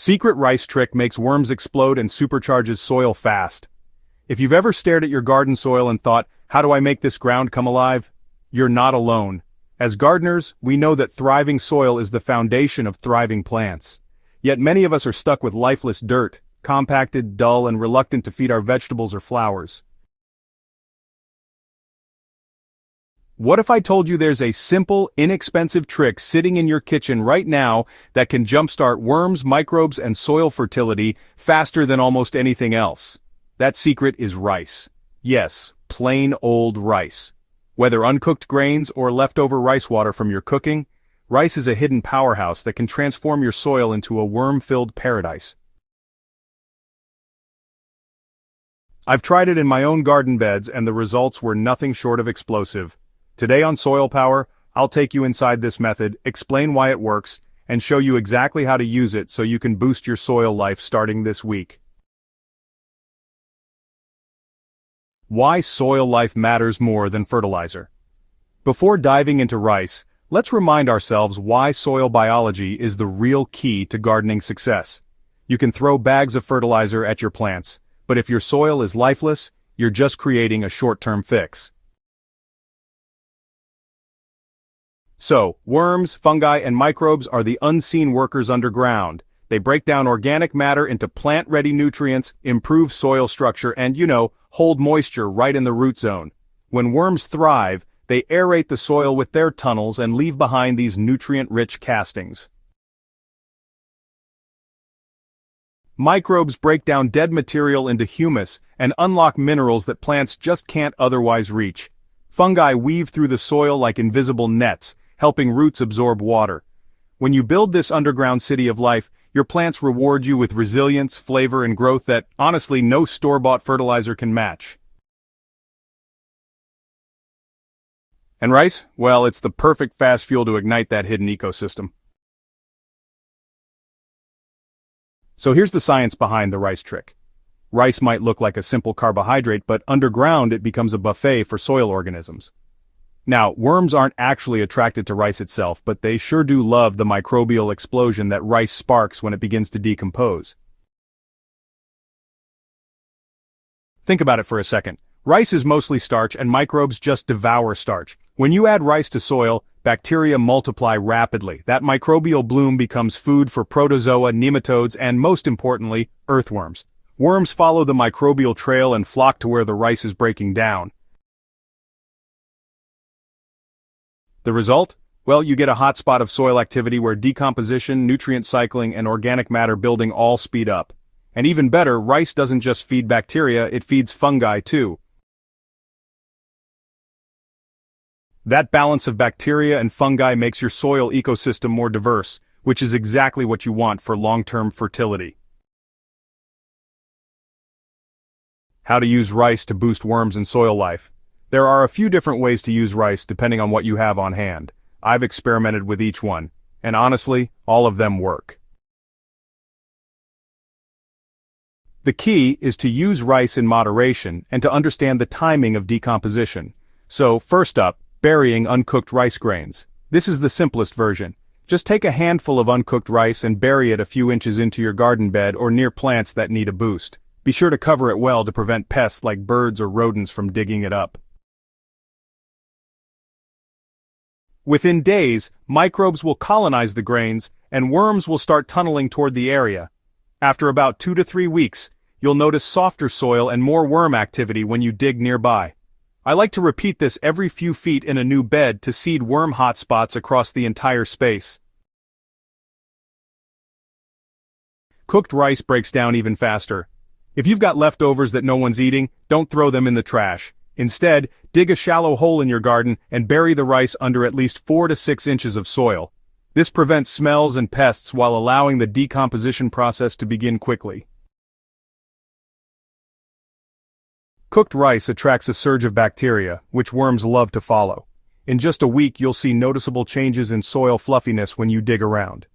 Secret rice trick makes worms explode and supercharges soil fast. If you've ever stared at your garden soil and thought, how do I make this ground come alive? You're not alone. As gardeners, we know that thriving soil is the foundation of thriving plants. Yet many of us are stuck with lifeless dirt, compacted, dull, and reluctant to feed our vegetables or flowers. What if I told you there's a simple, inexpensive trick sitting in your kitchen right now that can jumpstart worms, microbes, and soil fertility faster than almost anything else? That secret is rice. Yes, plain old rice. Whether uncooked grains or leftover rice water from your cooking, rice is a hidden powerhouse that can transform your soil into a worm-filled paradise. I've tried it in my own garden beds and the results were nothing short of explosive. Today on Soil Power, I'll take you inside this method, explain why it works, and show you exactly how to use it so you can boost your soil life starting this week. Why soil life matters more than fertilizer. Before diving into rice, let's remind ourselves why soil biology is the real key to gardening success. You can throw bags of fertilizer at your plants, but if your soil is lifeless, you're just creating a short-term fix. So, worms, fungi, and microbes are the unseen workers underground. They break down organic matter into plant-ready nutrients, improve soil structure, and, hold moisture right in the root zone. When worms thrive, they aerate the soil with their tunnels and leave behind these nutrient-rich castings. Microbes break down dead material into humus and unlock minerals that plants just can't otherwise reach. Fungi weave through the soil like invisible nets, helping roots absorb water. When you build this underground city of life, your plants reward you with resilience, flavor, and growth that, honestly, no store-bought fertilizer can match. And rice? Well, it's the perfect fast fuel to ignite that hidden ecosystem. So here's the science behind the rice trick. Rice might look like a simple carbohydrate, but underground it becomes a buffet for soil organisms. Now, worms aren't actually attracted to rice itself, but they sure do love the microbial explosion that rice sparks when it begins to decompose. Think about it for a second. Rice is mostly starch and microbes just devour starch. When you add rice to soil, bacteria multiply rapidly. That microbial bloom becomes food for protozoa, nematodes, and most importantly, earthworms. Worms follow the microbial trail and flock to where the rice is breaking down. The result? Well, you get a hotspot of soil activity where decomposition, nutrient cycling, and organic matter building all speed up. And even better, rice doesn't just feed bacteria, it feeds fungi too. That balance of bacteria and fungi makes your soil ecosystem more diverse, which is exactly what you want for long-term fertility. How to use rice to boost worms and soil life. There are a few different ways to use rice depending on what you have on hand. I've experimented with each one, and honestly, all of them work. The key is to use rice in moderation and to understand the timing of decomposition. So, first up, burying uncooked rice grains. This is the simplest version. Just take a handful of uncooked rice and bury it a few inches into your garden bed or near plants that need a boost. Be sure to cover it well to prevent pests like birds or rodents from digging it up. Within days, microbes will colonize the grains, and worms will start tunneling toward the area. After about 2 to 3 weeks, you'll notice softer soil and more worm activity when you dig nearby. I like to repeat this every few feet in a new bed to seed worm hotspots across the entire space. Cooked rice breaks down even faster. If you've got leftovers that no one's eating, don't throw them in the trash. Instead, dig a shallow hole in your garden and bury the rice under at least 4 to 6 inches of soil. This prevents smells and pests while allowing the decomposition process to begin quickly. Cooked rice attracts a surge of bacteria, which worms love to follow. In just a week, you'll see noticeable changes in soil fluffiness when you dig around.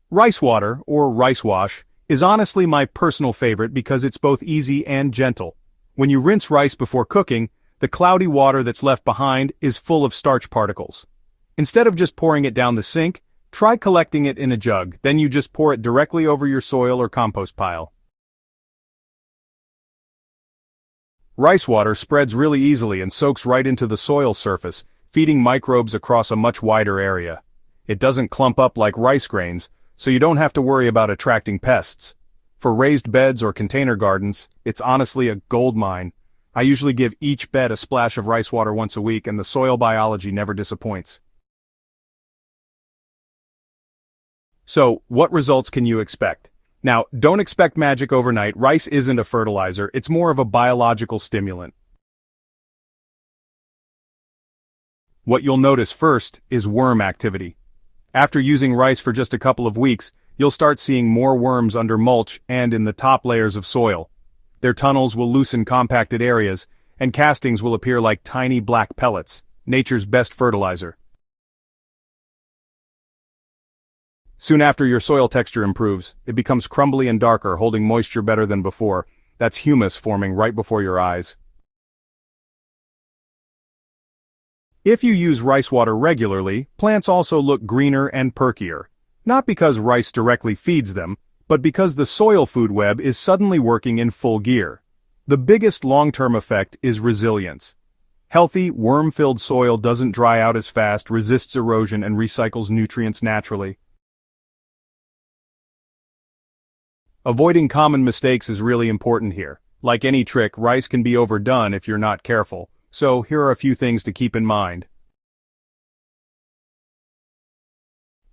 Rice water, or rice wash, is honestly my personal favorite because it's both easy and gentle. When you rinse rice before cooking, the cloudy water that's left behind is full of starch particles. Instead of just pouring it down the sink, Try collecting it in a jug, then you just pour it directly over your soil or compost pile. Rice water spreads really easily and soaks right into the soil surface, feeding microbes across a much wider area. It doesn't clump up like rice grains, so you don't have to worry about attracting pests. For raised beds or container gardens, it's honestly a gold mine. I usually give each bed a splash of rice water once a week, and the soil biology never disappoints. So, what results can you expect? Now, don't expect magic overnight. Rice isn't a fertilizer, it's more of a biological stimulant. What you'll notice first is worm activity. After using rice for just a couple of weeks, you'll start seeing more worms under mulch and in the top layers of soil. Their tunnels will loosen compacted areas, and castings will appear like tiny black pellets, nature's best fertilizer. Soon after, your soil texture improves. It becomes crumbly and darker, holding moisture better than before. That's humus forming right before your eyes. If you use rice water regularly, plants also look greener and perkier. Not because rice directly feeds them, but because the soil food web is suddenly working in full gear. The biggest long-term effect is resilience. Healthy, worm-filled soil doesn't dry out as fast, resists erosion, and recycles nutrients naturally. Avoiding common mistakes is really important here. Like any trick, rice can be overdone if you're not careful. So here are a few things to keep in mind.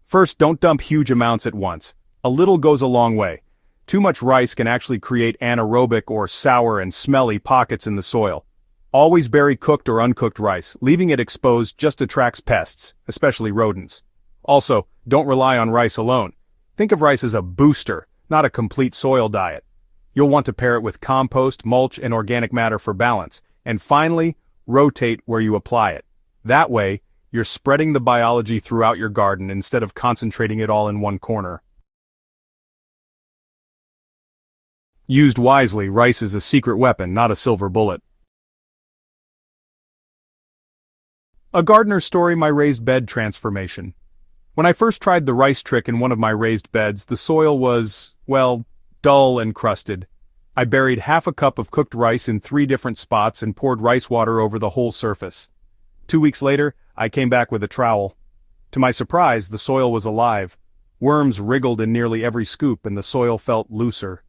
First, don't dump huge amounts at once. A little goes a long way. Too much rice can actually create anaerobic or sour and smelly pockets in the soil. Always bury cooked or uncooked rice. Leaving it exposed just attracts pests, especially rodents. Also, don't rely on rice alone. Think of rice as a booster, not a complete soil diet. You'll want to pair it with compost, mulch, and organic matter for balance. And finally, rotate where you apply it. That way, you're spreading the biology throughout your garden instead of concentrating it all in one corner. Used wisely, rice is a secret weapon, not a silver bullet. A gardener's story: my raised bed transformation. When I first tried the rice trick in one of my raised beds, the soil was, well, dull and crusted. I buried half a cup of cooked rice in 3 different spots and poured rice water over the whole surface. 2 weeks later, I came back with a trowel. To my surprise, the soil was alive. Worms wriggled in nearly every scoop and the soil felt looser.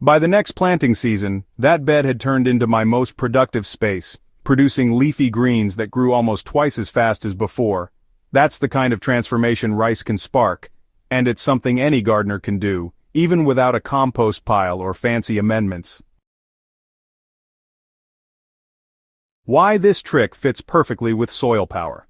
By the next planting season, that bed had turned into my most productive space, producing leafy greens that grew almost twice as fast as before. That's the kind of transformation rice can spark, and it's something any gardener can do, even without a compost pile or fancy amendments. Why this trick fits perfectly with soil power.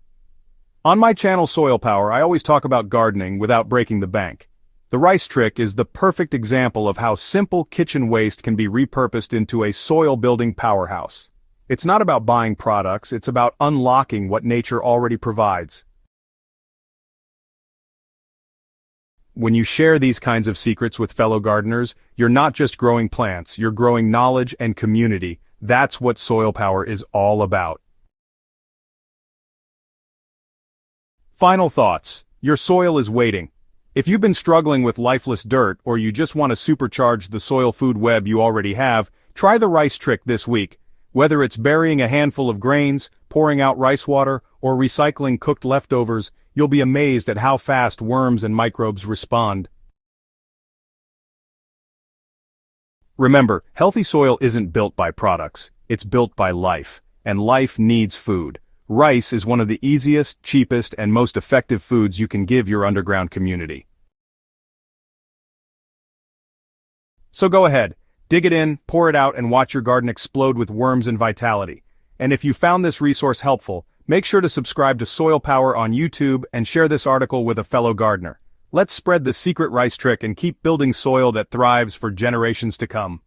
On my channel Soil Power, I always talk about gardening without breaking the bank. The rice trick is the perfect example of how simple kitchen waste can be repurposed into a soil-building powerhouse. It's not about buying products, it's about unlocking what nature already provides. When you share these kinds of secrets with fellow gardeners, you're not just growing plants, you're growing knowledge and community. That's what Soil Power is all about. Final thoughts. Your soil is waiting. If you've been struggling with lifeless dirt, or you just want to supercharge the soil food web you already have, try the rice trick this week. Whether it's burying a handful of grains, pouring out rice water, or recycling cooked leftovers, you'll be amazed at how fast worms and microbes respond. Remember, healthy soil isn't built by products, it's built by life, and life needs food. Rice is one of the easiest, cheapest, and most effective foods you can give your underground community. So go ahead, dig it in, pour it out, and watch your garden explode with worms and vitality. And if you found this resource helpful, make sure to subscribe to Soil Power on YouTube and share this article with a fellow gardener. Let's spread the secret rice trick and keep building soil that thrives for generations to come.